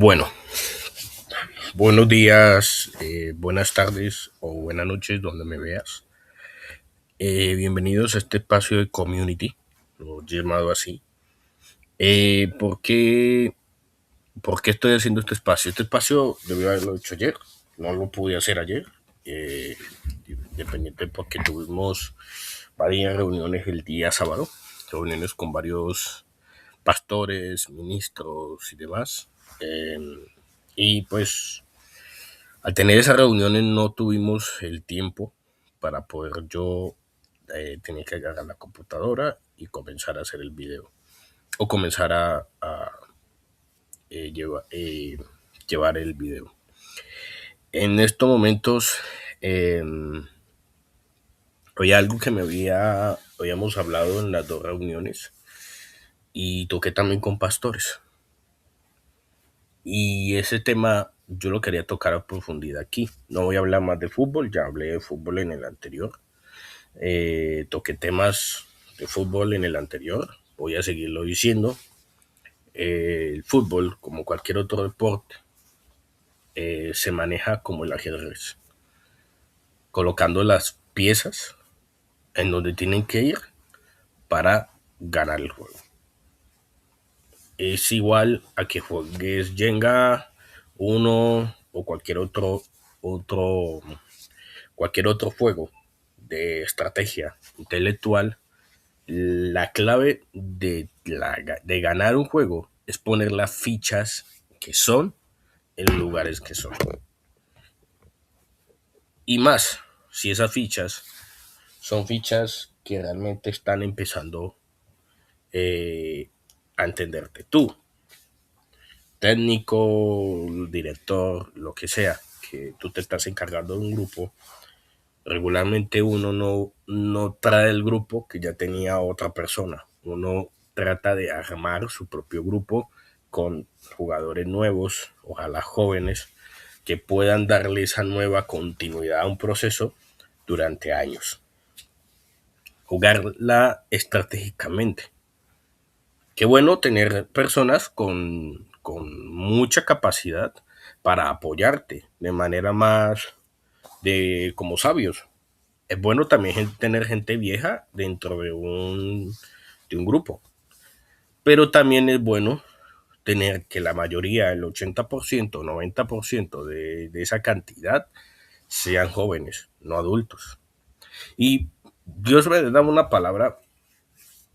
Bueno, buenos días, buenas tardes o buenas noches donde me veas. Bienvenidos a este espacio de community, lo he llamado así. ¿Por qué estoy haciendo este espacio? Este espacio debí haberlo hecho ayer, no lo pude hacer ayer, eh, independiente porque tuvimos varias reuniones el día sábado, reuniones con varios pastores, ministros y demás. Eh, y pues Al tener esas reuniones no tuvimos el tiempo para poder yo tener que agarrar la computadora y comenzar a hacer el video o comenzar a, eh, lleva- eh, llevar el video. En estos momentos eh, había algo que habíamos hablado en las dos reuniones y toqué también con pastores. Y ese tema yo lo quería tocar a profundidad aquí. No voy a hablar más de fútbol, ya hablé de fútbol en el anterior. Toqué temas de fútbol en el anterior, voy a seguirlo diciendo. El fútbol, como cualquier otro deporte, se maneja como el ajedrez, colocando las piezas en donde tienen que ir para ganar el juego. Es igual a que juegues Jenga, uno o otro, cualquier otro juego de estrategia intelectual. La clave de ganar un juego es poner las fichas que son en los lugares que son. Y más, si esas fichas son fichas que realmente están empezando eh, a entenderte tú, técnico, director, lo que sea, que tú te estás encargando de un grupo. Regularmente uno no trae el grupo que ya tenía otra persona. Uno trata de armar su propio grupo con jugadores nuevos, ojalá jóvenes, que puedan darle esa nueva continuidad a un proceso durante años. Jugarla estratégicamente. Qué bueno tener personas con mucha capacidad para apoyarte de manera más de como sabios. Es bueno también tener gente vieja dentro de un grupo, pero también es bueno tener que la mayoría, el 80%, 90% de esa cantidad sean jóvenes, no adultos. Y Dios me da una palabra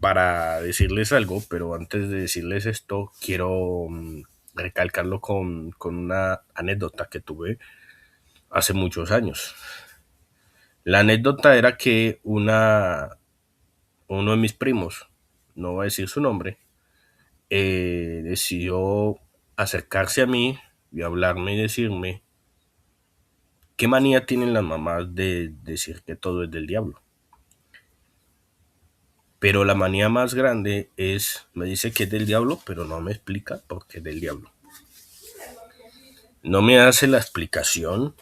para decirles algo, pero antes de decirles esto, quiero recalcarlo con una anécdota que tuve hace muchos años. La anécdota era que uno de mis primos, no voy a decir su nombre, decidió acercarse a mí y hablarme y decirme qué manía tienen las mamás de decir que todo es del diablo. Pero la manía más grande es, me dice que es del diablo, pero no me explica por qué es del diablo. No me hace la explicación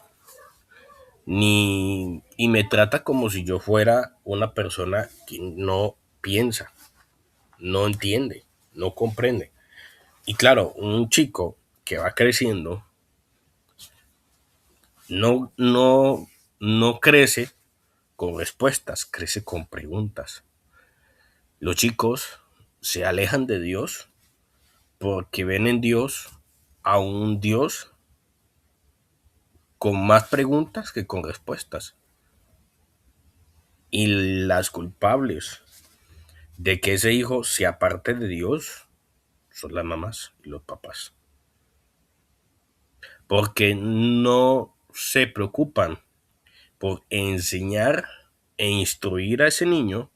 y me trata como si yo fuera una persona que no piensa, no entiende, no comprende. Y claro, un chico que va creciendo no crece con respuestas, crece con preguntas. Los chicos se alejan de Dios porque ven en Dios a un Dios con más preguntas que con respuestas. Y las culpables de que ese hijo se aparte de Dios son las mamás y los papás. Porque no se preocupan por enseñar e instruir a ese niño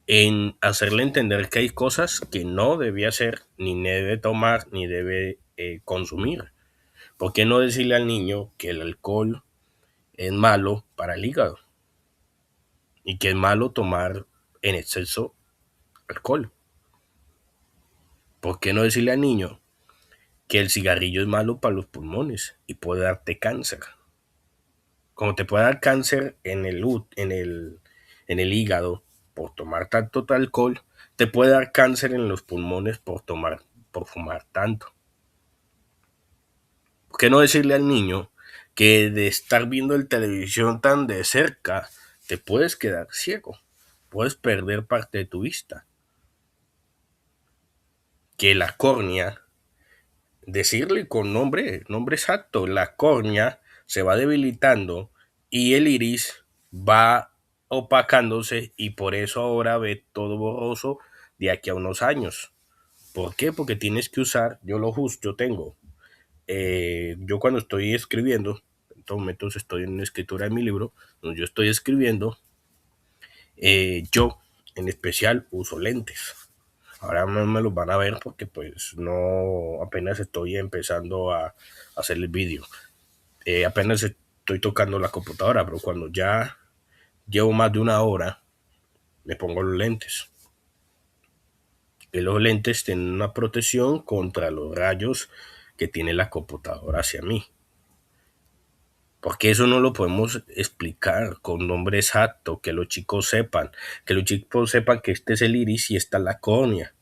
en hacerle entender que hay cosas que no debe hacer, ni debe tomar, ni debe consumir. ¿Por qué no decirle al niño que el alcohol es malo para el hígado y que es malo tomar en exceso alcohol? ¿Por qué no decirle al niño que el cigarrillo es malo para los pulmones y puede darte cáncer? Como te puede dar cáncer en el hígado por tomar tanto alcohol, te puede dar cáncer en los pulmones por fumar tanto. ¿Por qué no decirle al niño que de estar viendo el televisión tan de cerca te puedes quedar ciego? Puedes perder parte de tu vista. Que la córnea, decirle con nombre exacto, la córnea se va debilitando y el iris va opacándose y por eso ahora ve todo borroso de aquí a unos años. ¿Por qué? Porque tienes que usar, yo tengo, yo cuando estoy escribiendo, en estos momentos estoy en escritura de mi libro, donde yo estoy escribiendo, yo en especial uso lentes. Ahora no me los van a ver porque pues no, apenas estoy empezando a hacer el vídeo. Apenas estoy tocando la computadora, pero cuando ya llevo más de una hora, me pongo los lentes. Y los lentes tienen una protección contra los rayos que tiene la computadora hacia mí. Porque eso no lo podemos explicar con nombre exacto, que los chicos sepan, que este es el iris y esta es la córnea,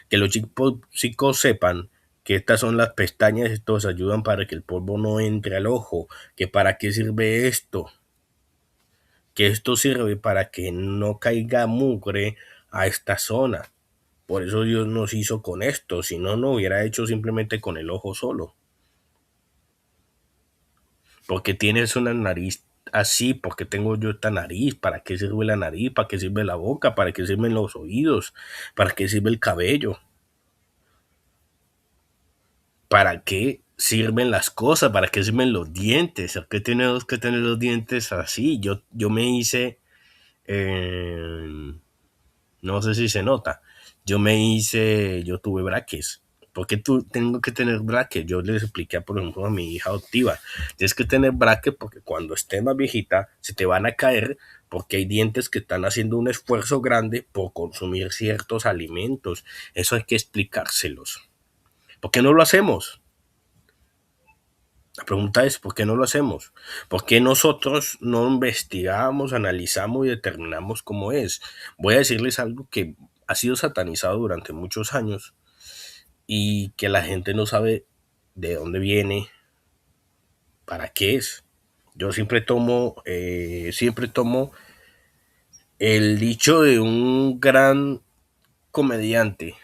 que los chicos sepan que estas son las pestañas, estos ayudan para que el polvo no entre al ojo, que para qué sirve esto, que esto sirve para que no caiga mugre a esta zona. Por eso Dios nos hizo con esto, si no, no hubiera hecho simplemente con el ojo solo. Porque tienes una nariz así, porque tengo yo esta nariz, ¿para qué sirve la nariz? ¿Para qué sirve la boca? ¿Para qué sirven los oídos? ¿Para qué sirve el cabello? ¿Para qué sirven las cosas? ¿Para qué sirven los dientes? ¿Por qué tenemos que tener los dientes así? Yo me hice, eh, no sé si se nota, yo tuve braques. ¿Por qué tengo que tener braques? Yo les expliqué, por ejemplo, a mi hija adoptiva. Tienes que tener braques porque cuando estés más viejita se te van a caer porque hay dientes que están haciendo un esfuerzo grande por consumir ciertos alimentos. Eso hay que explicárselos. ¿Por qué no lo hacemos? La pregunta es, ¿por qué no lo hacemos? ¿Por qué nosotros no investigamos, analizamos y determinamos cómo es? Voy a decirles algo que ha sido satanizado durante muchos años y que la gente no sabe de dónde viene, para qué es. Yo siempre tomo el dicho de un gran comediante,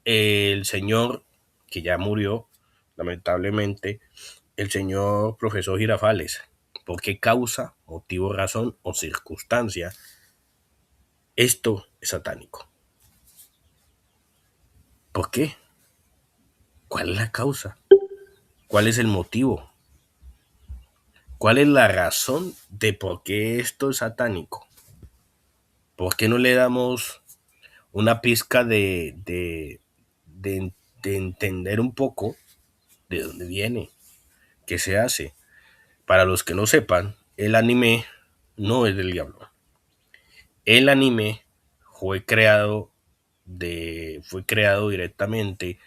el señor que ya murió, lamentablemente, el señor profesor Girafales. ¿Por qué causa, motivo, razón o circunstancia esto es satánico? ¿Por qué? ¿Cuál es la causa? ¿Cuál es el motivo? ¿Cuál es la razón de por qué esto es satánico? ¿Por qué no le damos una pizca de entender un poco de dónde viene, qué se hace? Para los que no sepan, el anime no es del diablo. El anime fue creado fue creado directamente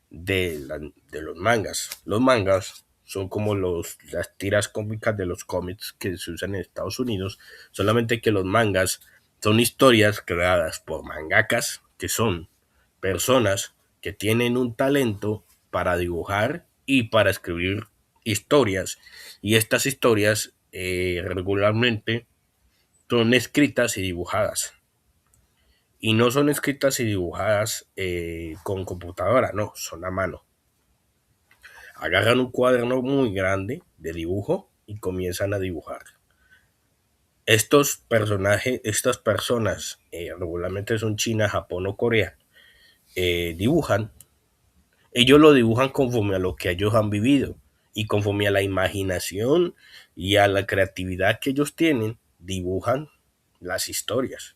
de los mangas. Los mangas son como las tiras cómicas de los cómics que se usan en Estados Unidos, solamente que los mangas son historias creadas por mangakas, que son personas que tienen un talento para dibujar y para escribir historias. Y estas historias regularmente son escritas y dibujadas. Y no son escritas y dibujadas con computadora, no, son a mano. Agarran un cuaderno muy grande de dibujo y comienzan a dibujar. Estos personajes, estas personas, regularmente son China, Japón o Corea, dibujan. Ellos lo dibujan conforme a lo que ellos han vivido y conforme a la imaginación y a la creatividad que ellos tienen, dibujan las historias.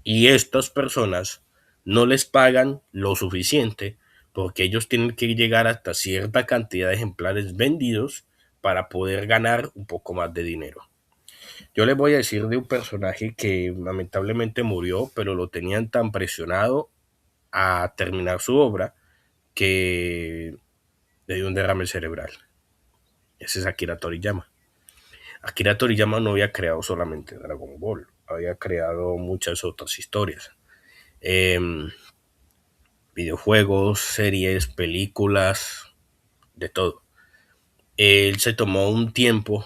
Y estas personas no les pagan lo suficiente porque ellos tienen que llegar hasta cierta cantidad de ejemplares vendidos para poder ganar un poco más de dinero. Yo les voy a decir de un personaje que lamentablemente murió, pero lo tenían tan presionado a terminar su obra que le dio un derrame cerebral. Ese es Akira Toriyama. Akira Toriyama no había creado solamente Dragon Ball, había creado muchas otras historias. Eh, Videojuegos, series, películas, de todo. Él se tomó un tiempo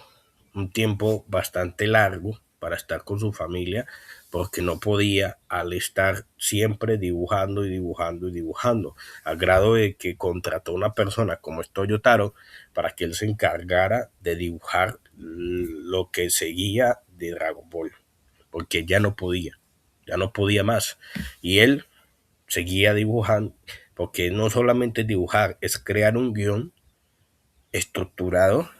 bastante largo para estar con su familia, porque no podía al estar siempre dibujando y dibujando y dibujando, al grado de que contrató a una persona como es Toyotaro para que él se encargara de dibujar lo que seguía de Dragon Ball, porque ya no podía más. Y él seguía dibujando, porque no solamente es dibujar, es crear un guión estructurado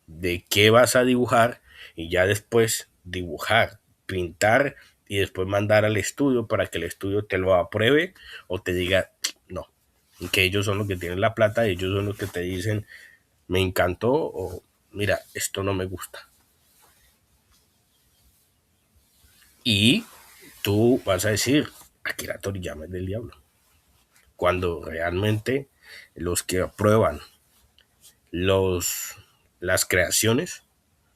de qué vas a dibujar y ya después dibujar, pintar y después mandar al estudio para que el estudio te lo apruebe o te diga no, que ellos son los que tienen la plata y ellos son los que te dicen me encantó o mira, esto no me gusta. Y tú vas a decir, Akira Toriyama es del diablo, cuando realmente los que aprueban los, las creaciones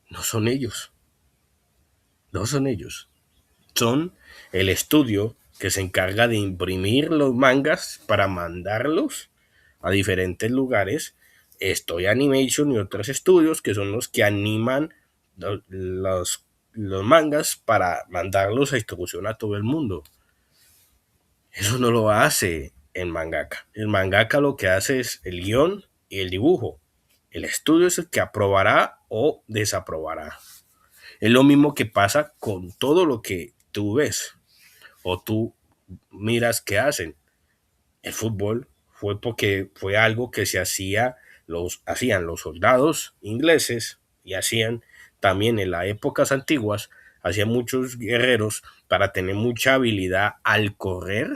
no son ellos, no son ellos. Son el estudio que se encarga de imprimir los mangas para mandarlos a diferentes lugares. Estoy Animation y otros estudios que son los que animan los mangas para mandarlos a distribución a todo el mundo. Eso no lo hace el mangaka. El mangaka lo que hace es el guión y el dibujo. El estudio es el que aprobará o desaprobará. Es lo mismo que pasa con todo lo que tú ves o tú miras que hacen. El fútbol fue porque fue algo que se hacían los soldados ingleses y hacían también en las épocas antiguas, hacían muchos guerreros para tener mucha habilidad al correr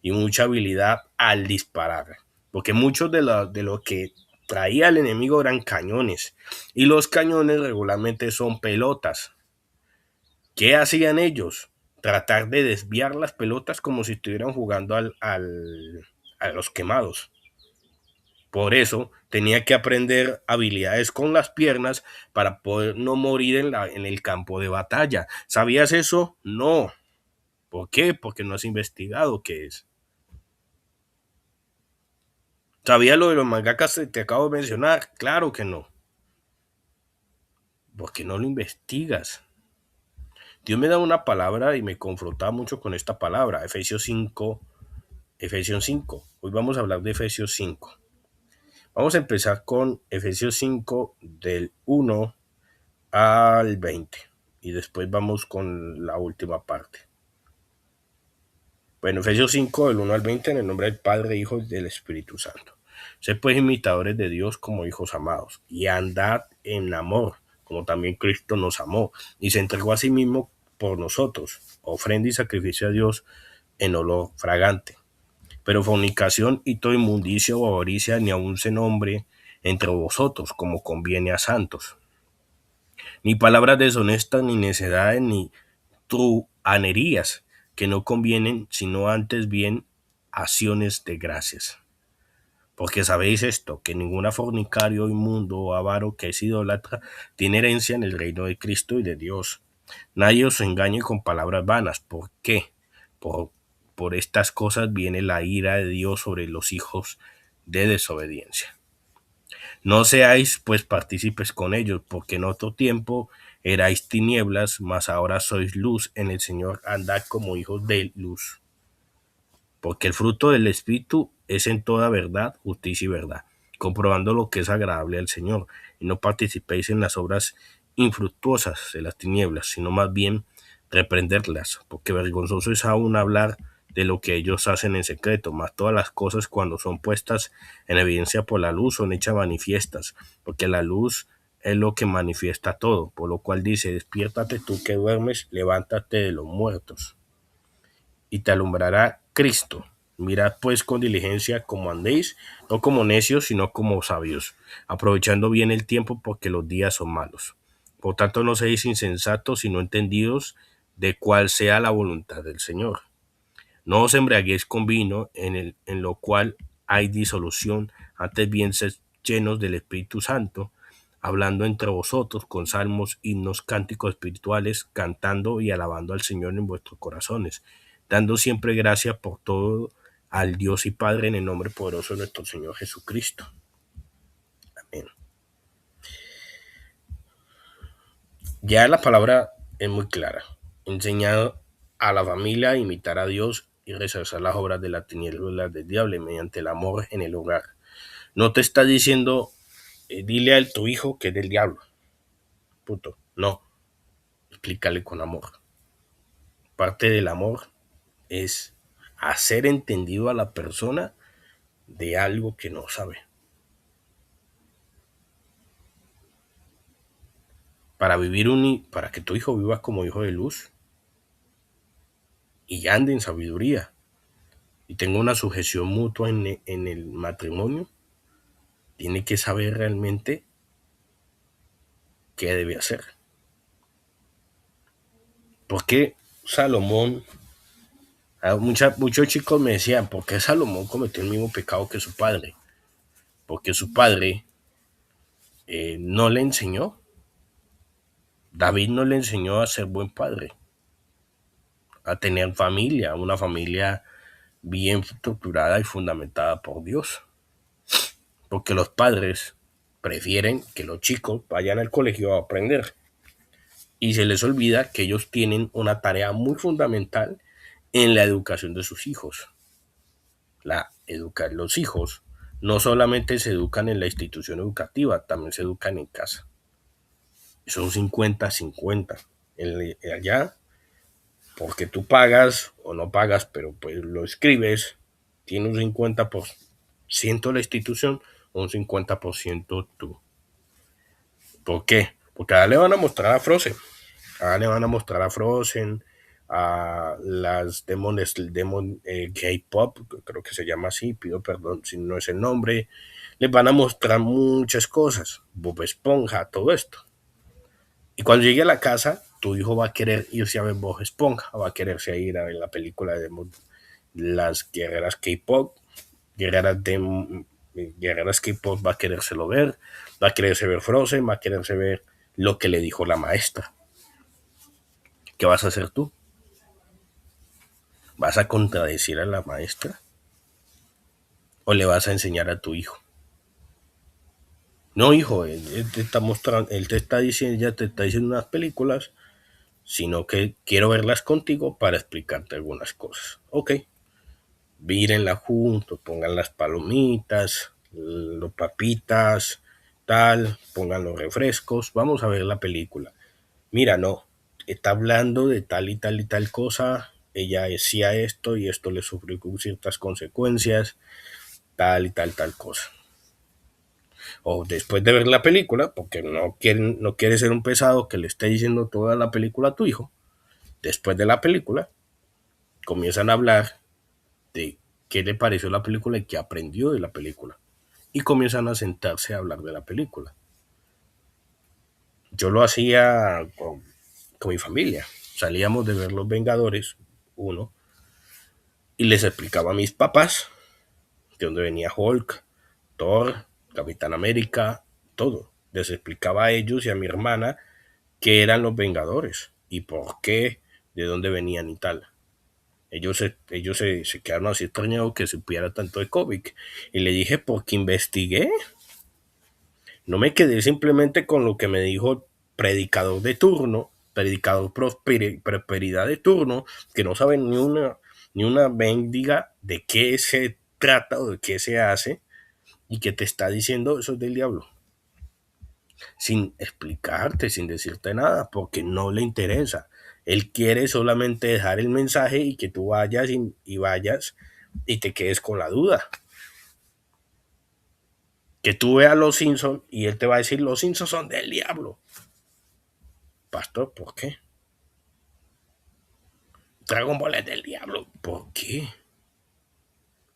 y mucha habilidad al disparar. Porque muchos de lo que traía el enemigo eran cañones y los cañones regularmente son pelotas. ¿Qué hacían ellos? Tratar de desviar las pelotas como si estuvieran jugando a los quemados. Por eso tenía que aprender habilidades con las piernas para poder no morir en el campo de batalla. ¿Sabías eso? No. ¿Por qué? Porque no has investigado qué es. ¿Sabías lo de los mangakas que te acabo de mencionar? Claro que no. Porque no lo investigas. Dios me da una palabra y me confrontaba mucho con esta palabra. Efesios 5. Efesios 5. Hoy vamos a hablar de Efesios 5. Vamos a empezar con Efesios 5 del 1 al 20 y después vamos con la última parte. Bueno, Efesios 5 del 1 al 20 en el nombre del Padre, Hijo y del Espíritu Santo. Sed pues imitadores de Dios como hijos amados y andad en amor, como también Cristo nos amó y se entregó a sí mismo por nosotros, ofrenda y sacrificio a Dios en olor fragante. Pero fornicación y toda inmundicia o avaricia ni aun se nombre entre vosotros, como conviene a santos. Ni palabras deshonestas, ni necedades, ni truhanerías, que no convienen, sino antes bien acciones de gracias. Porque sabéis esto, que ninguna fornicario, inmundo o avaro que es idólatra tiene herencia en el reino de Cristo y de Dios. Nadie os engañe con palabras vanas. ¿Por qué? Por, por estas cosas viene la ira de Dios sobre los hijos de desobediencia. No seáis pues partícipes con ellos, porque en otro tiempo erais tinieblas, mas ahora sois luz en el Señor, andad como hijos de luz. Porque el fruto del Espíritu es en toda verdad, justicia y verdad, comprobando lo que es agradable al Señor, y no participéis en las obras infructuosas de las tinieblas, sino más bien reprenderlas, porque vergonzoso es aún hablar de lo que ellos hacen en secreto, mas todas las cosas cuando son puestas en evidencia por la luz son hechas manifiestas, porque la luz es lo que manifiesta todo, por lo cual dice, despiértate tú que duermes, levántate de los muertos y te alumbrará Cristo. Mirad pues con diligencia como andéis, no como necios, sino como sabios, aprovechando bien el tiempo porque los días son malos. Por tanto, no seáis insensatos, sino entendidos de cuál sea la voluntad del Señor. No os embriaguéis con vino, en lo cual hay disolución, antes bien sed llenos del Espíritu Santo, hablando entre vosotros con salmos, himnos, cánticos espirituales, cantando y alabando al Señor en vuestros corazones, dando siempre gracia por todo al Dios y Padre en el nombre poderoso de nuestro Señor Jesucristo. Ya la palabra es muy clara. Enseñado a la familia a imitar a Dios y rechazar las obras de la tinieblas del diablo mediante el amor en el hogar. No te está diciendo, dile a tu hijo que es del diablo. Punto. No, explícale con amor. Parte del amor es hacer entendido a la persona de algo que no sabe. Para que tu hijo viva como hijo de luz y ande en sabiduría y tenga una sujeción mutua en el matrimonio, tiene que saber realmente qué debe hacer. Porque Salomón, muchos chicos me decían, ¿por qué Salomón cometió el mismo pecado que su padre? Porque su padre no le enseñó, David no le enseñó a ser buen padre, a tener familia, una familia bien estructurada y fundamentada por Dios. Porque los padres prefieren que los chicos vayan al colegio a aprender y se les olvida que ellos tienen una tarea muy fundamental en la educación de sus hijos. Los hijos no solamente se educan en la institución educativa, también se educan en casa. Son 50-50. Allá, porque tú pagas o no pagas, pero pues lo escribes, tiene un 50% la institución o un 50% tú. ¿Por qué? Porque ahora le van a mostrar a Frozen. Ahora le van a mostrar a Frozen, a las Demon K-Pop, creo que se llama así, pido perdón si no es el nombre. Les van a mostrar muchas cosas, Bob Esponja, todo esto. Y cuando llegue a la casa, tu hijo va a querer irse a ver Bob Esponja, va a quererse ir a ver la película de las guerreras K-Pop, guerreras de guerreras K-Pop va a querérselo ver, va a quererse ver Frozen, va a quererse ver lo que le dijo la maestra. ¿Qué vas a hacer tú? ¿Vas a contradecir a la maestra? ¿O le vas a enseñar a tu hijo? No, hijo, él te está mostrando, él te está diciendo, ya te está diciendo unas películas, sino que quiero verlas contigo para explicarte algunas cosas. Ok, mírenla juntos, pongan las palomitas, los papitas, tal, pongan los refrescos, vamos a ver la película. Mira, no, está hablando de tal y tal y tal cosa, ella decía esto y esto le sufrió ciertas consecuencias, tal y tal cosa. O después de ver la película, porque no quiere ser un pesado que le esté diciendo toda la película a tu hijo, después de la película, comienzan a hablar de qué le pareció la película y qué aprendió de la película. Y comienzan a sentarse a hablar de la película. Yo lo hacía con mi familia. Salíamos de ver Los Vengadores, uno, y les explicaba a mis papás de dónde venía Hulk, Thor, Capitán América, todo. Les explicaba a ellos y a mi hermana qué eran los Vengadores y por qué, de dónde venían y tal. Ellos se quedaron así extrañados que supiera tanto de cómic. Y le dije, porque investigué. No me quedé simplemente con lo que me dijo predicador de turno, predicador prosperidad de turno, que no sabe ni una bendiga de qué se trata o de qué se hace y que te está diciendo eso es del diablo. Sin explicarte, sin decirte nada, porque no le interesa. Él quiere solamente dejar el mensaje y que tú vayas y vayas y te quedes con la duda. Que tú veas Los Simpsons y él te va a decir Los Simpsons son del diablo. Pastor, ¿por qué? Dragon Ball es del diablo. ¿Por qué?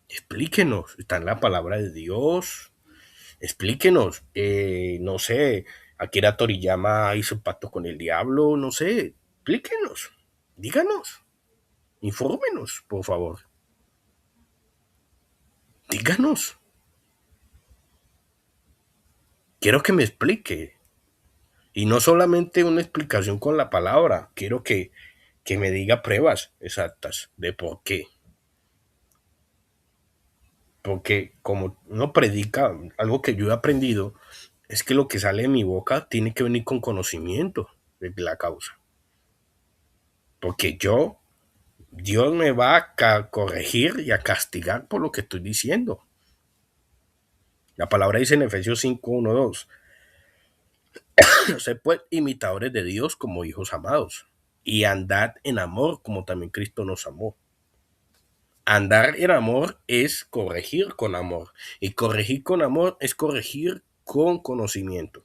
Explíquenos. Está en la palabra de Dios. Explíquenos. No sé, Akira Toriyama hizo pacto con el diablo. No sé. Explíquenos. Díganos. Infórmenos, por favor. Díganos. Quiero que me explique. Y no solamente una explicación con la palabra. Quiero que me diga pruebas exactas de por qué. Porque como uno predica, algo que yo he aprendido es que lo que sale de mi boca tiene que venir con conocimiento. de la causa. Porque Dios me va a corregir y a castigar por lo que estoy diciendo. La palabra dice en Efesios 5, 1, 2. Sed pues imitadores de Dios como hijos amados. Y andad en amor como también Cristo nos amó. Andar en amor es corregir con amor. Y corregir con amor es corregir con conocimiento.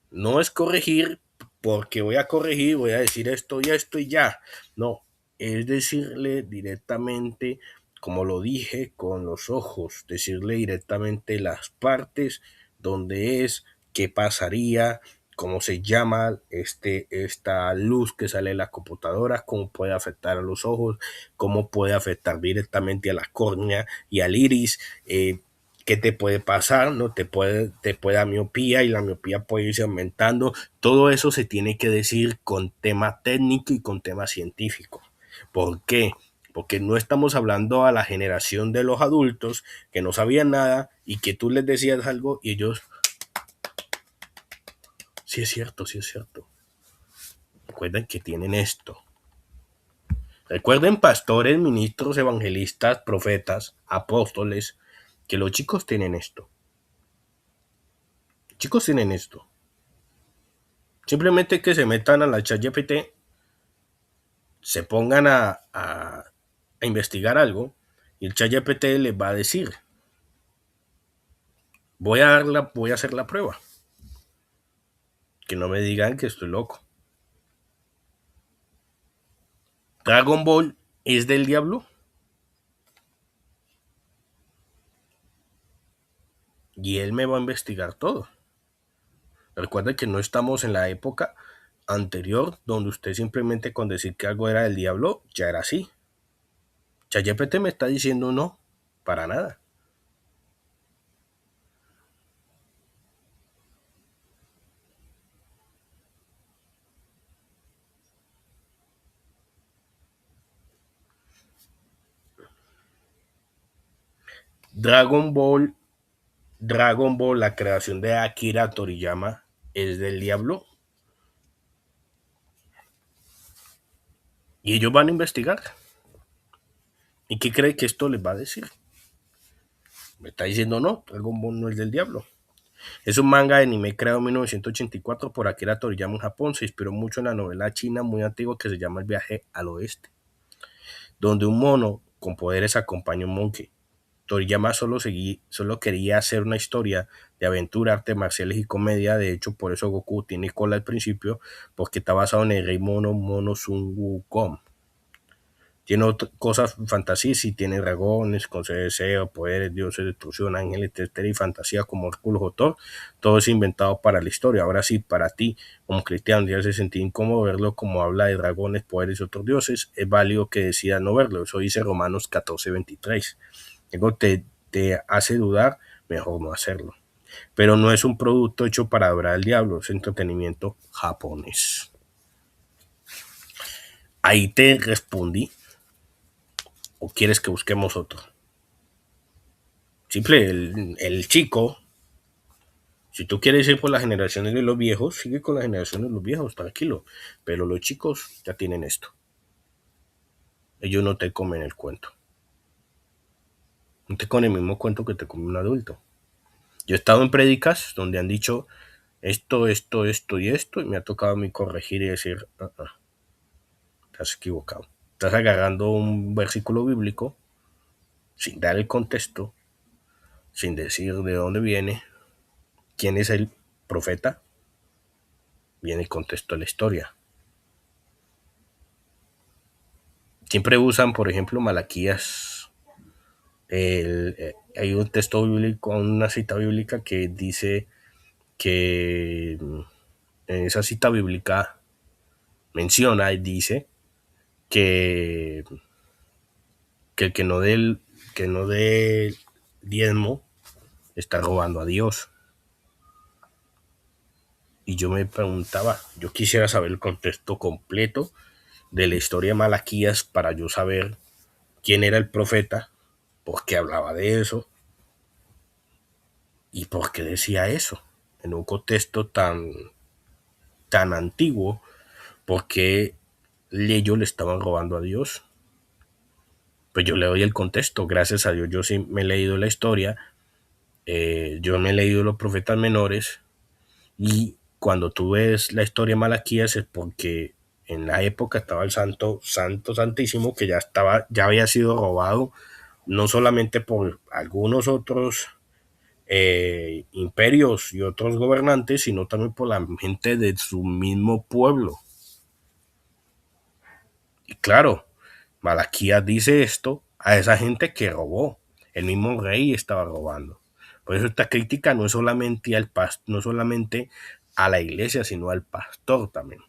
No es corregir porque voy a corregir, voy a decir esto y esto y ya. No, es decirle directamente, como lo dije, con los ojos, decirle directamente las partes, dónde es, qué pasaría, cómo se llama esta luz que sale de la computadora, cómo puede afectar a los ojos, cómo puede afectar directamente a la córnea y al iris, qué te puede pasar, ¿no? Te puede dar miopía y la miopía puede irse aumentando. Todo eso se tiene que decir con tema técnico y con tema científico. ¿Por qué? Porque no estamos hablando a la generación de los adultos que no sabían nada y que tú les decías algo y ellos, sí es cierto, sí es cierto. Recuerden que tienen esto. Recuerden pastores, ministros, evangelistas, profetas, apóstoles, que los chicos tienen esto. Chicos tienen esto. Simplemente que se metan a la ChatGPT, se pongan a investigar algo y el ChatGPT les va a decir, voy a hacer la prueba. Que no me digan que estoy loco. Dragon Ball es del diablo y él me va a investigar todo. Recuerda que no estamos en la época anterior donde usted simplemente con decir que algo era del diablo ya era así. ChatGPT me está diciendo no, para nada. Dragon Ball, Dragon Ball, la creación de Akira Toriyama, es del diablo. Y ellos van a investigar. ¿Y qué cree que esto les va a decir? Me está diciendo no, Dragon Ball no es del diablo. Es un manga de anime creado en 1984 por Akira Toriyama en Japón. Se inspiró mucho en la novela china muy antigua que se llama El viaje al oeste, donde un mono con poderes acompaña a un monkey. Toriyama solo quería hacer una historia de aventura, artes marciales y comedia. De hecho, por eso Goku tiene cola al principio, porque está basado en el rey mono Sun Wukong. Tiene cosas, fantasías, y tiene dragones, concede deseo, poderes, dioses, destrucción, ángeles, etcétera, y fantasía como Hércules o Thor. Todo es inventado para la historia. Ahora sí, para ti, como cristiano, ya se sentir incómodo verlo como habla de dragones, poderes y otros dioses, es válido que decidas no verlo. Eso dice Romanos 14:23. Algo te hace dudar, mejor no hacerlo. Pero no es un producto hecho para adorar al diablo, es entretenimiento japonés. Ahí te respondí. ¿O quieres que busquemos otro? Simple, el chico, si tú quieres ir por las generaciones de los viejos, sigue con las generaciones de los viejos, tranquilo. Pero los chicos ya tienen esto. Ellos no te comen el cuento. No te comen el mismo cuento que te come un adulto. Yo he estado en prédicas donde han dicho esto y esto, y me ha tocado a mí corregir y decir, estás equivocado. Estás agarrando un versículo bíblico sin dar el contexto, sin decir de dónde viene, quién es el profeta, viene el contexto de la historia. Siempre usan, por ejemplo, Malaquías. Hay un texto bíblico, una cita bíblica que dice que en esa cita bíblica menciona y dice que, que el que no dé diezmo está robando a Dios. Y yo me preguntaba, yo quisiera saber el contexto completo de la historia de Malaquías para yo saber quién era el profeta, por qué hablaba de eso y por qué decía eso en un contexto tan tan antiguo, porque ellos le estaban robando a Dios. Pues yo le doy el contexto, gracias a Dios yo sí me he leído la historia, yo me he leído los profetas menores, y cuando tú ves la historia de Malaquías es porque en la época estaba el santísimo, que ya había sido robado, no solamente por algunos otros imperios y otros gobernantes, sino también por la gente de su mismo pueblo. Y claro, Malaquías dice esto a esa gente que robó. El mismo rey estaba robando. Por eso esta crítica no es solamente no solamente a la iglesia, sino al pastor también,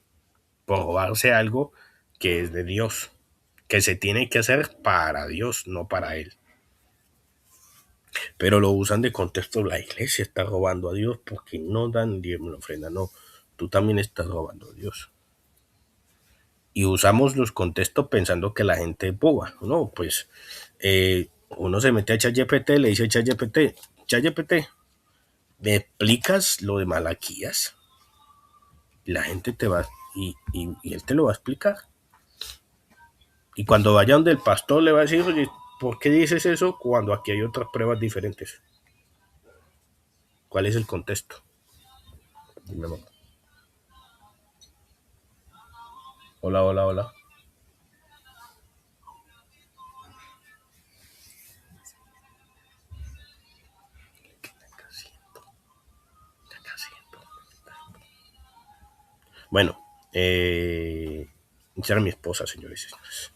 por robarse algo que es de Dios, que se tiene que hacer para Dios, no para él. Pero lo usan de contexto, la iglesia está robando a Dios porque no dan diezmo en ofrenda. No, tú también estás robando a Dios. Y usamos los contextos pensando que la gente es boba. No, pues uno se mete a ChatGPT, le dice a ChatGPT, ¿me explicas lo de Malaquías? La gente te va, y él te lo va a explicar. Y cuando vaya donde el pastor le va a decir, oye, ¿por qué dices eso cuando aquí hay otras pruebas diferentes? ¿Cuál es el contexto? Dime, mamá. Hola, hola, hola. Bueno, esa era mi esposa, señores y señores.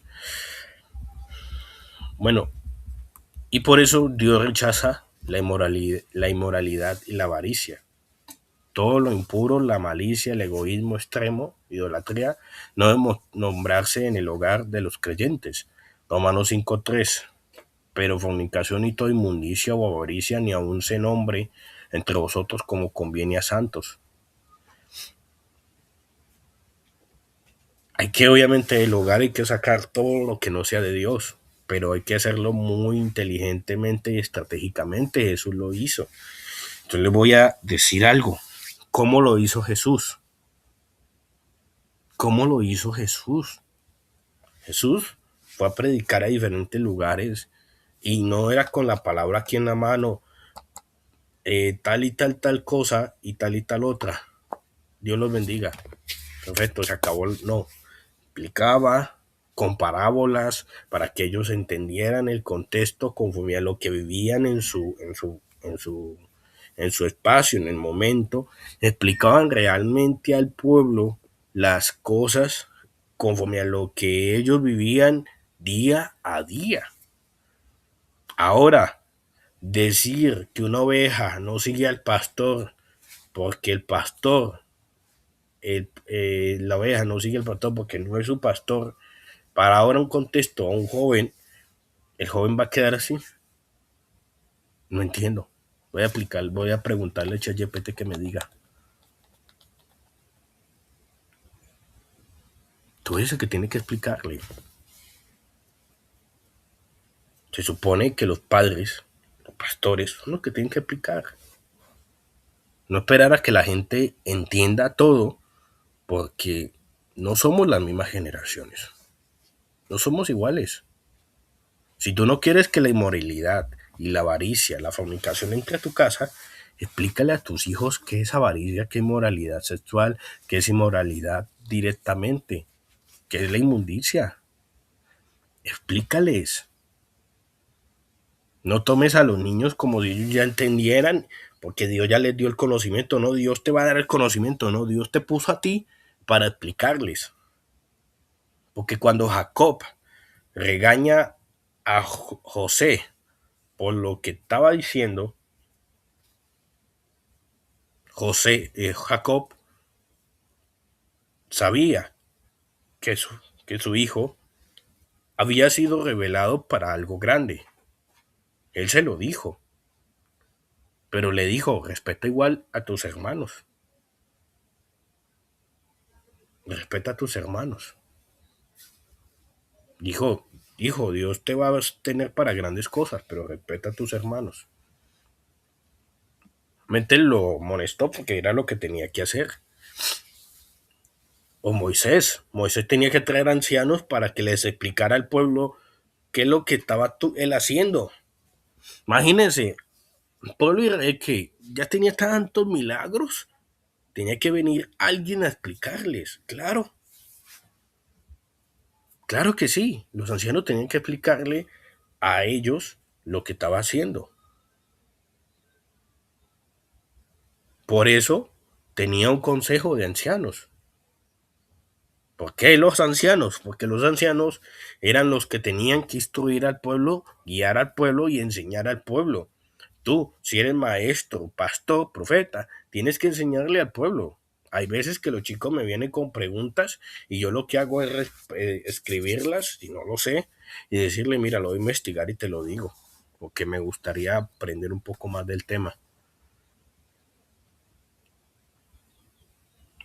Bueno, y por eso Dios rechaza la inmoralidad y la avaricia. Todo lo impuro, la malicia, el egoísmo extremo, idolatría, no debe nombrarse en el hogar de los creyentes. Romanos 5:3. Pero fornicación y toda inmundicia o avaricia ni aun se nombre entre vosotros como conviene a santos. Hay que, obviamente, del hogar hay que sacar todo lo que no sea de Dios, pero hay que hacerlo muy inteligentemente y estratégicamente. Jesús lo hizo. Entonces les voy a decir algo. ¿Cómo lo hizo Jesús? ¿Cómo lo hizo Jesús? Jesús fue a predicar a diferentes lugares y no era con la palabra aquí en la mano, tal y tal cosa y tal otra. Dios los bendiga. Perfecto, se acabó. No, explicaba con parábolas para que ellos entendieran el contexto conforme a lo que vivían en su espacio, en el momento. Explicaban realmente al pueblo las cosas conforme a lo que ellos vivían día a día. Ahora, decir que una oveja no sigue al pastor porque el pastor, la oveja no sigue al pastor porque no es su pastor, para ahora un contexto a un joven, el joven va a quedar así. No entiendo. Voy a preguntarle a ChatGPT que me diga. Tú dices que tiene que explicarle. Se supone que los padres, los pastores, son los que tienen que explicar. No esperar a que la gente entienda todo, porque no somos las mismas generaciones. No somos iguales. Si tú no quieres que la inmoralidad y la avaricia, la fornicación entre a tu casa, explícale a tus hijos qué es avaricia, qué es inmoralidad sexual, qué es inmoralidad directamente, qué es la inmundicia. Explícales. No tomes a los niños como si ellos ya entendieran, porque Dios ya les dio el conocimiento. No, Dios te va a dar el conocimiento, no, Dios te puso a ti para explicarles. Porque cuando Jacob regaña a José por lo que estaba diciendo, Jacob sabía que que su hijo había sido revelado para algo grande. Él se lo dijo, pero le dijo, respeta igual a tus hermanos, respeta a tus hermanos. Dijo, hijo, Dios te va a tener para grandes cosas, pero respeta a tus hermanos. Mente lo molestó porque era lo que tenía que hacer. O Moisés. Moisés tenía que traer ancianos para que les explicara al pueblo qué es lo que estaba él haciendo. Imagínense, el pueblo israelí que ya tenía tantos milagros, tenía que venir alguien a explicarles. Claro, claro que sí. Los ancianos tenían que explicarle a ellos lo que estaba haciendo. Por eso tenía un consejo de ancianos. ¿Por qué los ancianos? Porque los ancianos eran los que tenían que instruir al pueblo, guiar al pueblo y enseñar al pueblo. Tú, si eres maestro, pastor, profeta, tienes que enseñarle al pueblo. Hay veces que los chicos me vienen con preguntas y yo lo que hago es escribirlas, si no lo sé, y decirle, mira, lo voy a investigar y te lo digo, porque me gustaría aprender un poco más del tema.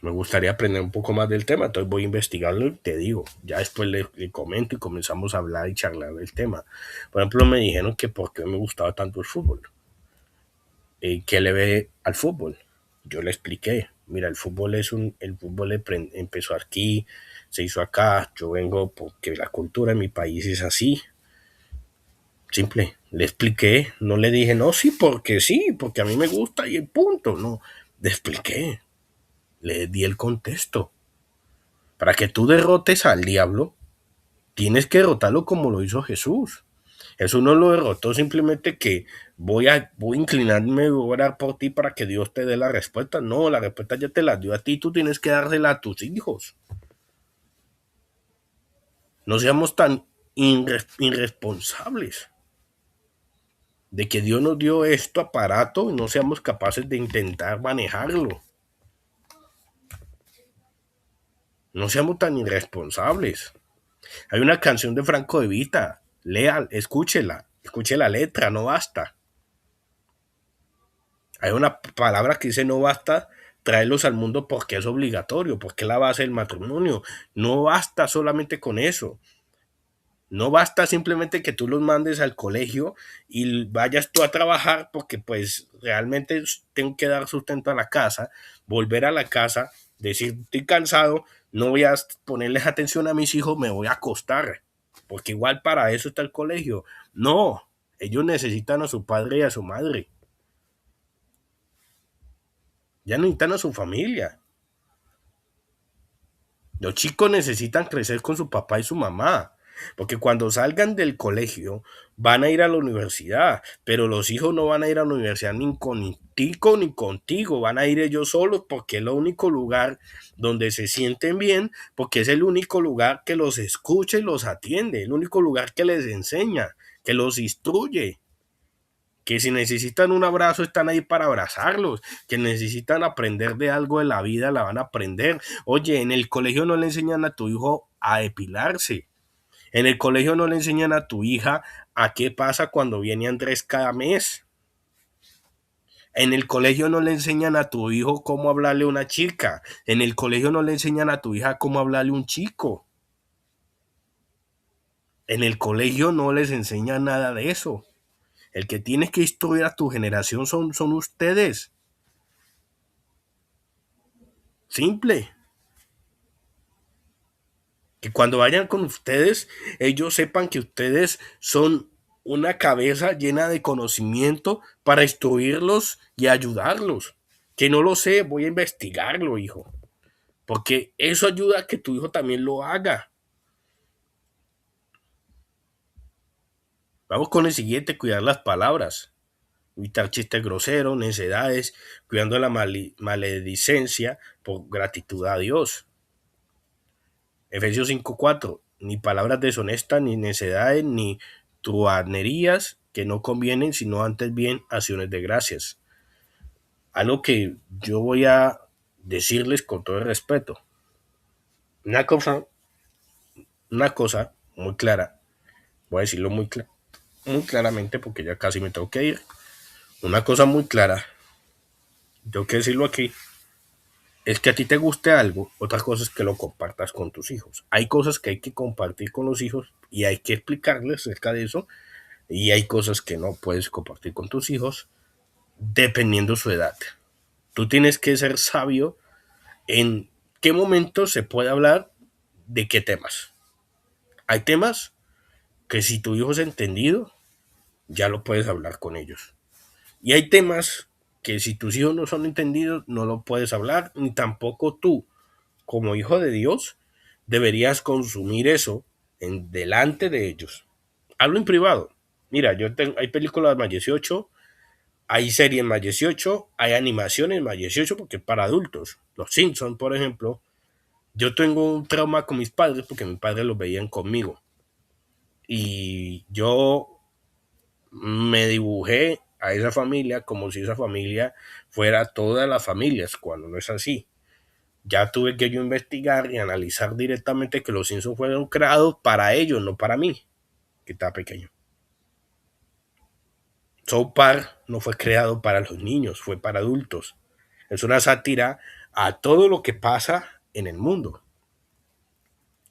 Me gustaría aprender un poco más del tema, entonces voy a investigarlo y te digo. Ya después le comento y comenzamos a hablar y charlar del tema. Por ejemplo, me dijeron que por qué me gustaba tanto el fútbol. ¿Qué le ve al fútbol? Yo le expliqué, mira, el fútbol empezó aquí, se hizo acá, yo vengo porque la cultura en mi país es así, simple, le expliqué, no le dije, no, sí, porque a mí me gusta y el punto, no, le expliqué, le di el contexto. Para que tú derrotes al diablo, tienes que derrotarlo como lo hizo Jesús. Jesús no lo derrotó simplemente que voy a inclinarme, voy a orar por ti para que Dios te dé la respuesta. No, la respuesta ya te la dio a ti, tú tienes que dársela a tus hijos. No seamos tan irresponsables de que Dios nos dio esto aparato y no seamos capaces de intentar manejarlo. No seamos tan irresponsables. Hay una canción de Franco de Vita, lea, escúchela, escuche la letra, no basta. Hay una palabra que dice no basta traerlos al mundo porque es obligatorio, porque es la base del matrimonio. No basta solamente con eso. No basta simplemente que tú los mandes al colegio y vayas tú a trabajar porque pues realmente tengo que dar sustento a la casa, volver a la casa, decir estoy cansado, no voy a ponerles atención a mis hijos, me voy a acostar, porque igual para eso está el colegio. No, ellos necesitan a su padre y a su madre, ya necesitan a su familia. Los chicos necesitan crecer con su papá y su mamá, porque cuando salgan del colegio van a ir a la universidad, pero los hijos no van a ir a la universidad ni contigo ni contigo, van a ir ellos solos porque es el único lugar donde se sienten bien, porque es el único lugar que los escucha y los atiende, el único lugar que les enseña, que los instruye, que si necesitan un abrazo están ahí para abrazarlos, que necesitan aprender de algo de la vida, la van a aprender. Oye, en el colegio no le enseñan a tu hijo a depilarse, en el colegio no le enseñan a tu hija a qué pasa cuando viene Andrés cada mes. En el colegio no le enseñan a tu hijo cómo hablarle a una chica. En el colegio no le enseñan a tu hija cómo hablarle a un chico. En el colegio no les enseñan nada de eso. El que tiene que instruir a tu generación son ustedes. Simple. Que cuando vayan con ustedes, ellos sepan que ustedes son una cabeza llena de conocimiento para instruirlos y ayudarlos. Que no lo sé, voy a investigarlo, hijo. Porque eso ayuda a que tu hijo también lo haga. Vamos con el siguiente, cuidar las palabras. Evitar chistes groseros, necedades, cuidando la maledicencia por gratitud a Dios. Efesios 5:4, ni palabras deshonestas, ni necedades, ni truhanerías que no convienen, sino antes bien acciones de gracias. Algo que yo voy a decirles con todo el respeto. Una cosa, una cosa muy clara, voy a decirlo muy claramente porque ya casi me tengo que ir. Una cosa muy clara, tengo que decirlo aquí, es que a ti te guste algo, otra cosa es que lo compartas con tus hijos. Hay cosas que hay que compartir con los hijos y hay que explicarles acerca de eso. Y hay cosas que no puedes compartir con tus hijos dependiendo su edad. Tú tienes que ser sabio en qué momento se puede hablar de qué temas. Hay temas que si tu hijo es entendido, ya lo puedes hablar con ellos. Y hay temas que si tus hijos no son entendidos, no lo puedes hablar, ni tampoco tú, como hijo de Dios, deberías consumir eso en delante de ellos. Hablo en privado. Mira, hay películas más 18, hay series más 18, hay animaciones más 18 porque es para adultos. Los Simpsons, por ejemplo, yo tengo un trauma con mis padres porque mis padres los veían conmigo. Y yo me dibujé a esa familia como si esa familia fuera todas las familias, cuando no es así. Ya tuve que yo investigar y analizar directamente que los Simpsons fueron creados para ellos, no para mí, que estaba pequeño. South Park no fue creado para los niños, fue para adultos. Es una sátira a todo lo que pasa en el mundo.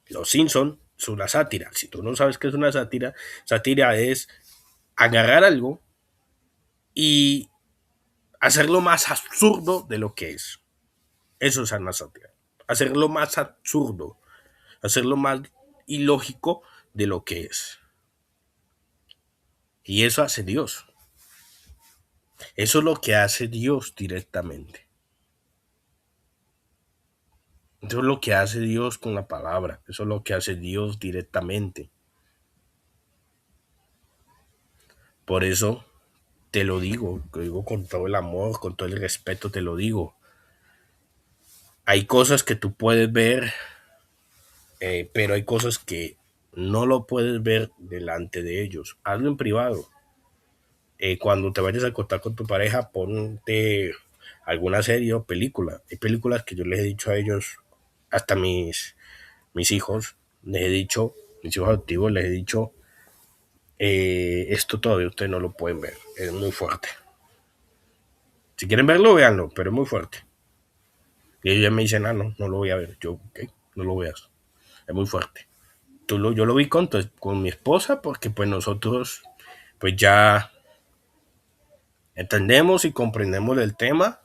Los Simpsons son una sátira. Si tú no sabes qué es una sátira, sátira es agarrar algo y hacerlo más absurdo de lo que es. Eso es una sátira. Hacerlo más absurdo, hacerlo más ilógico de lo que es. Y eso hace Dios. Eso es lo que hace Dios directamente. Eso es lo que hace Dios con la palabra. Eso es lo que hace Dios directamente. Por eso te lo digo con todo el amor, con todo el respeto, te lo digo. Hay cosas que tú puedes ver, pero hay cosas que no lo puedes ver delante de ellos. Hazlo en privado. Cuando te vayas a acostar con tu pareja, ponte alguna serie o película. Hay películas que yo les he dicho a ellos, hasta mis hijos, les he dicho, mis hijos adoptivos, les he dicho, esto todavía ustedes no lo pueden ver, es muy fuerte. Si quieren verlo, véanlo, pero es muy fuerte. Y ellos ya me dicen, no lo voy a ver. Yo, ok, no lo veas, es muy fuerte. Yo lo vi con mi esposa porque pues nosotros pues ya entendemos y comprendemos el tema,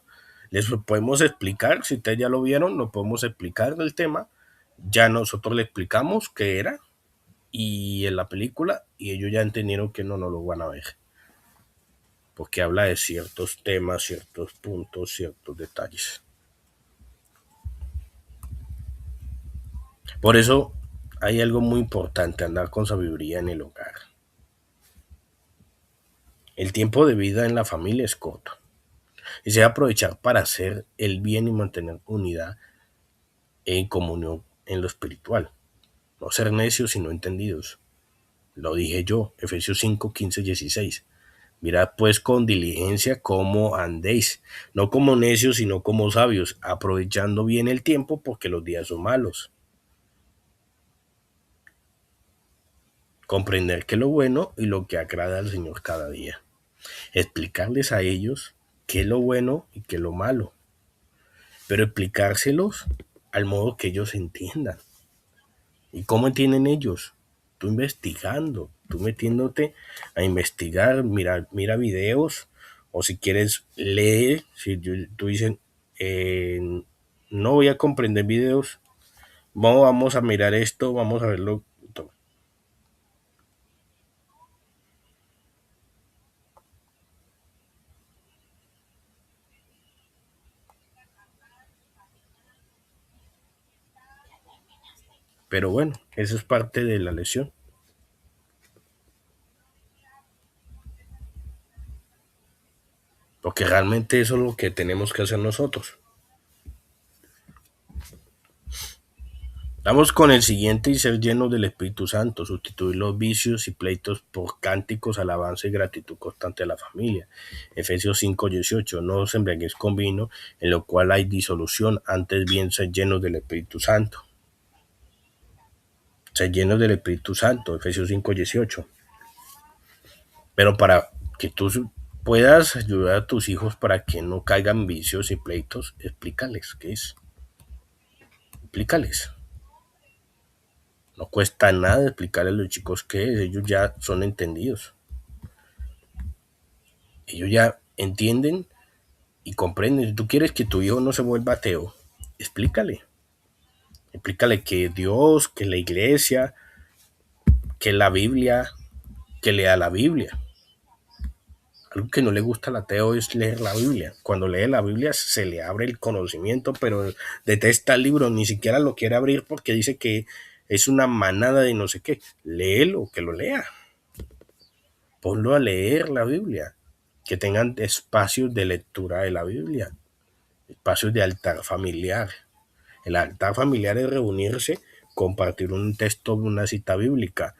les podemos explicar, si ustedes ya lo vieron, nos podemos explicar del tema, ya nosotros le explicamos qué era y en la película y ellos ya entendieron que no lo van a ver, porque habla de ciertos temas, ciertos puntos, ciertos detalles. Por eso hay algo muy importante, andar con sabiduría en el hogar. El tiempo de vida en la familia es corto y se debe aprovechar para hacer el bien y mantener unidad en comunión en lo espiritual. No ser necios sino entendidos. Lo dije yo, Efesios 5, 15, 16. Mirad pues con diligencia cómo andéis, no como necios sino como sabios, aprovechando bien el tiempo porque los días son malos. Comprender qué es lo bueno y lo que agrada al Señor cada día. Explicarles a ellos qué es lo bueno y qué es lo malo, pero explicárselos al modo que ellos entiendan. ¿Y cómo entienden ellos? Tú investigando, tú metiéndote a investigar, mira videos, o si quieres leer, si tú dices, eh, no voy a comprender videos, vamos a mirar esto, vamos a verlo todo. Pero bueno, eso es parte de la lección, porque realmente eso es lo que tenemos que hacer nosotros. Vamos con el siguiente y ser llenos del Espíritu Santo, sustituir los vicios y pleitos por cánticos, alabanza y gratitud constante a la familia. Efesios 5:18, no os embriaguéis con vino, en lo cual hay disolución, antes bien ser llenos del Espíritu Santo. Ser llenos del Espíritu Santo, Efesios 5:18. Pero para que tú puedas ayudar a tus hijos para que no caigan vicios y pleitos, explícales qué es. Explícales. No cuesta nada explicarle a los chicos qué es, ellos ya son entendidos. Ellos ya entienden y comprenden. Si tú quieres que tu hijo no se vuelva ateo, explícale. Explícale que Dios, que la iglesia, que la Biblia, que lea la Biblia. Algo que no le gusta al ateo es leer la Biblia. Cuando lee la Biblia se le abre el conocimiento, pero detesta el libro, ni siquiera lo quiere abrir porque dice que es una manada de no sé qué. Léelo, que lo lea. Ponlo a leer la Biblia. Que tengan espacios de lectura de la Biblia, espacios de altar familiar. El altar familiar es reunirse, compartir un texto, una cita bíblica.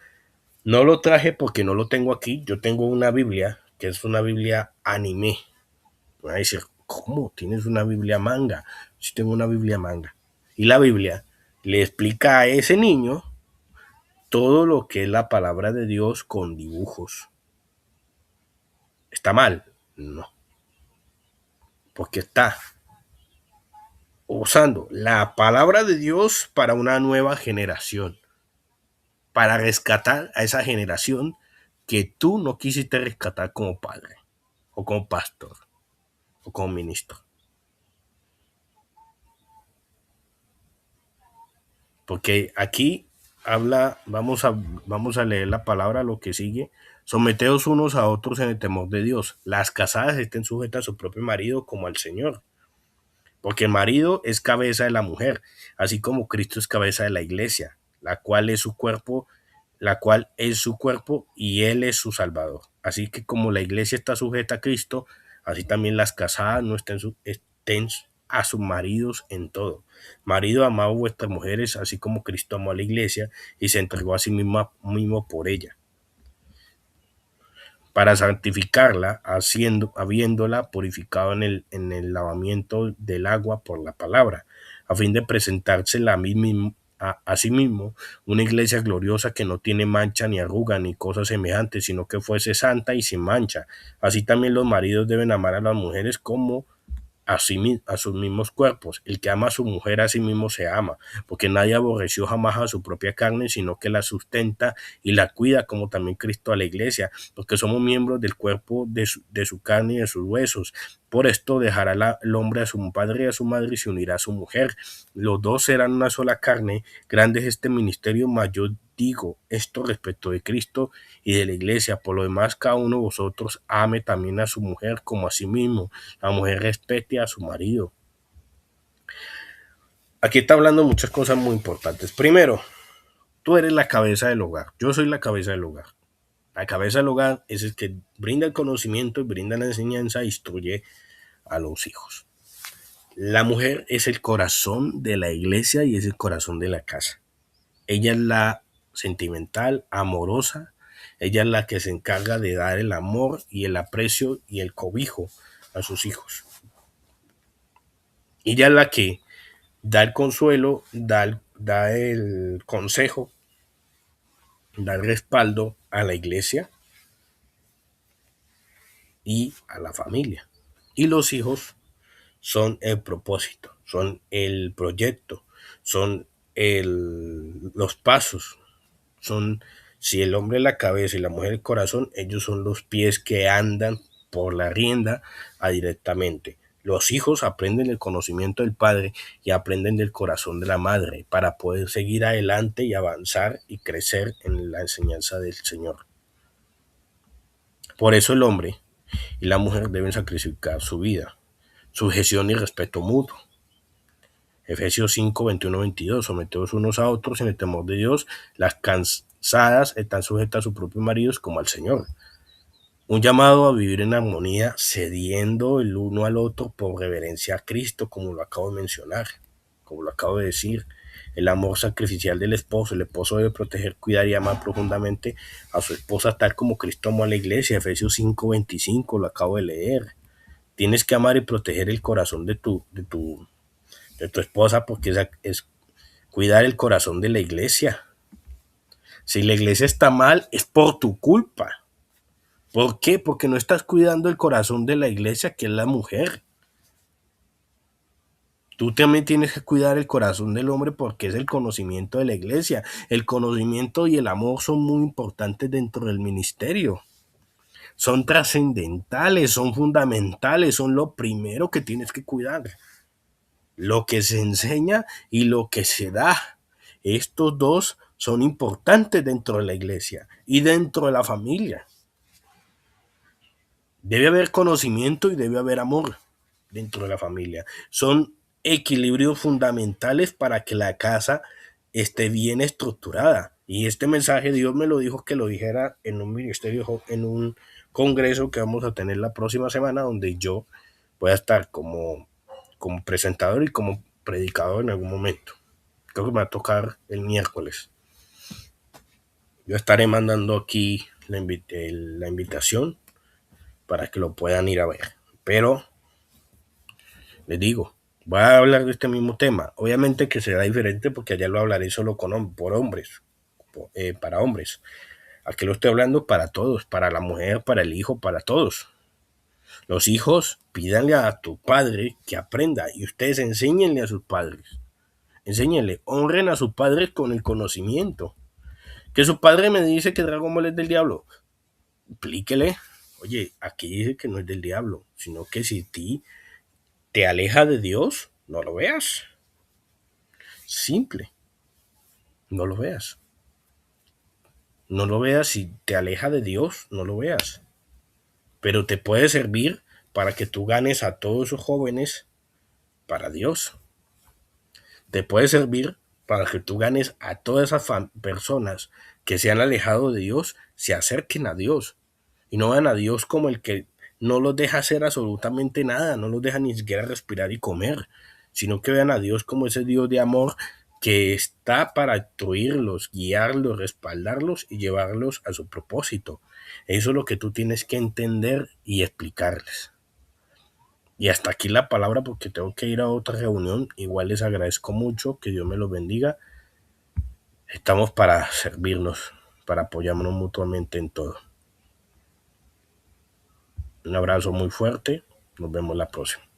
No lo traje porque no lo tengo aquí. Yo tengo una Biblia, que es una Biblia anime. Me va a decir, ¿cómo? ¿Tienes una Biblia manga? Sí, tengo una Biblia manga. Y la Biblia le explica a ese niño todo lo que es la palabra de Dios con dibujos. ¿Está mal? No, porque está usando la palabra de Dios para una nueva generación, para rescatar a esa generación que tú no quisiste rescatar como padre, o como pastor, o como ministro. Porque aquí habla, vamos a leer la palabra, lo que sigue. Someteos unos a otros en el temor de Dios. Las casadas estén sujetas a su propio marido como al Señor. Porque el marido es cabeza de la mujer, así como Cristo es cabeza de la iglesia, la cual es su cuerpo y él es su salvador. Así que como la iglesia está sujeta a Cristo, así también las casadas no estén a sus maridos en todo. Marido, amad a vuestras mujeres, así como Cristo amó a la iglesia y se entregó a sí mismo por ella para santificarla, habiéndola purificado en el lavamiento del agua por la palabra, a fin de presentársela a sí mismo una iglesia gloriosa que no tiene mancha ni arruga ni cosas semejantes, sino que fuese santa y sin mancha. Así también los maridos deben amar a las mujeres como a sus mismos cuerpos. El que ama a su mujer a sí mismo se ama, porque nadie aborreció jamás a su propia carne, sino que la sustenta y la cuida, como también Cristo a la iglesia, porque somos miembros del cuerpo de su carne y de sus huesos. Por esto dejará el hombre a su padre y a su madre y se unirá a su mujer. Los dos serán una sola carne. Grande es este ministerio, mas yo digo esto respecto de Cristo y de la iglesia. Por lo demás, cada uno de vosotros ame también a su mujer como a sí mismo. La mujer respete a su marido. Aquí está hablando muchas cosas muy importantes. Primero, tú eres la cabeza del hogar. Yo soy la cabeza del hogar. La cabeza del hogar es el que brinda el conocimiento y brinda la enseñanza e instruye a los hijos. La mujer es el corazón de la iglesia y es el corazón de la casa. Ella es la sentimental, amorosa. Ella es la que se encarga de dar el amor y el aprecio y el cobijo a sus hijos. Ella es la que da el consuelo, da el consejo, da el respaldo a la iglesia y a la familia. Y los hijos son el propósito, son el proyecto, son los pasos, son, si el hombre es la cabeza y la mujer el corazón, ellos son los pies que andan por la rienda directamente. Los hijos aprenden el conocimiento del padre y aprenden del corazón de la madre para poder seguir adelante y avanzar y crecer en la enseñanza del Señor. Por eso el hombre y la mujer deben sacrificar su vida, sujeción y respeto mutuo. Efesios 5, 21, 22. Someteos unos a otros en el temor de Dios. Las casadas están sujetas a sus propios maridos como al Señor. Un llamado a vivir en armonía, cediendo el uno al otro por reverencia a Cristo, como lo acabo de mencionar, como lo acabo de decir. El amor sacrificial del esposo. El esposo debe proteger, cuidar y amar profundamente a su esposa, tal como Cristo amó a la iglesia. Efesios 5, 25, lo acabo de leer. Tienes que amar y proteger el corazón de tu esposa, porque es cuidar el corazón de la iglesia. Si la iglesia está mal, es por tu culpa. ¿Por qué? Porque no estás cuidando el corazón de la iglesia, que es la mujer. Tú también tienes que cuidar el corazón del hombre porque es el conocimiento de la iglesia. El conocimiento y el amor son muy importantes dentro del ministerio. Son trascendentales, son fundamentales, son lo primero que tienes que cuidar. lo que se enseña y lo que se da. Estos dos son importantes dentro de la iglesia y dentro de la familia. Debe haber conocimiento y debe haber amor dentro de la familia. Son equilibrios fundamentales para que la casa esté bien estructurada. Y este mensaje Dios me lo dijo que lo dijera en un ministerio, en un congreso que vamos a tener la próxima semana, donde yo voy a estar como presentador y como predicador en algún momento. Creo que me va a tocar el miércoles. Yo estaré mandando aquí la invitación para que lo puedan ir a ver. Pero les digo, voy a hablar de este mismo tema. Obviamente que será diferente porque allá lo hablaré solo por hombres, para hombres. Aquí lo estoy hablando para todos, para la mujer, para el hijo, para todos. Los hijos, pídanle a tu padre que aprenda y ustedes enséñenle a sus padres. Enséñenle, honren a sus padres con el conocimiento. Que su padre me dice que Dragon Ball es del diablo. Explíquele, oye, aquí dice que no es del diablo, sino que si te aleja de Dios, no lo veas. Simple, no lo veas. No lo veas si te aleja de Dios, no lo veas. Pero te puede servir para que tú ganes a todos esos jóvenes para Dios. Te puede servir para que tú ganes a todas esas personas que se han alejado de Dios, se acerquen a Dios. Y no vean a Dios como el que no los deja hacer absolutamente nada, no los deja ni siquiera respirar y comer, sino que vean a Dios como ese Dios de amor que está para instruirlos, guiarlos, respaldarlos y llevarlos a su propósito. Eso es lo que tú tienes que entender y explicarles. Y hasta aquí la palabra porque tengo que ir a otra reunión. Igual les agradezco mucho, que Dios me los bendiga. Estamos para servirnos, para apoyarnos mutuamente en todo. Un abrazo muy fuerte. Nos vemos la próxima.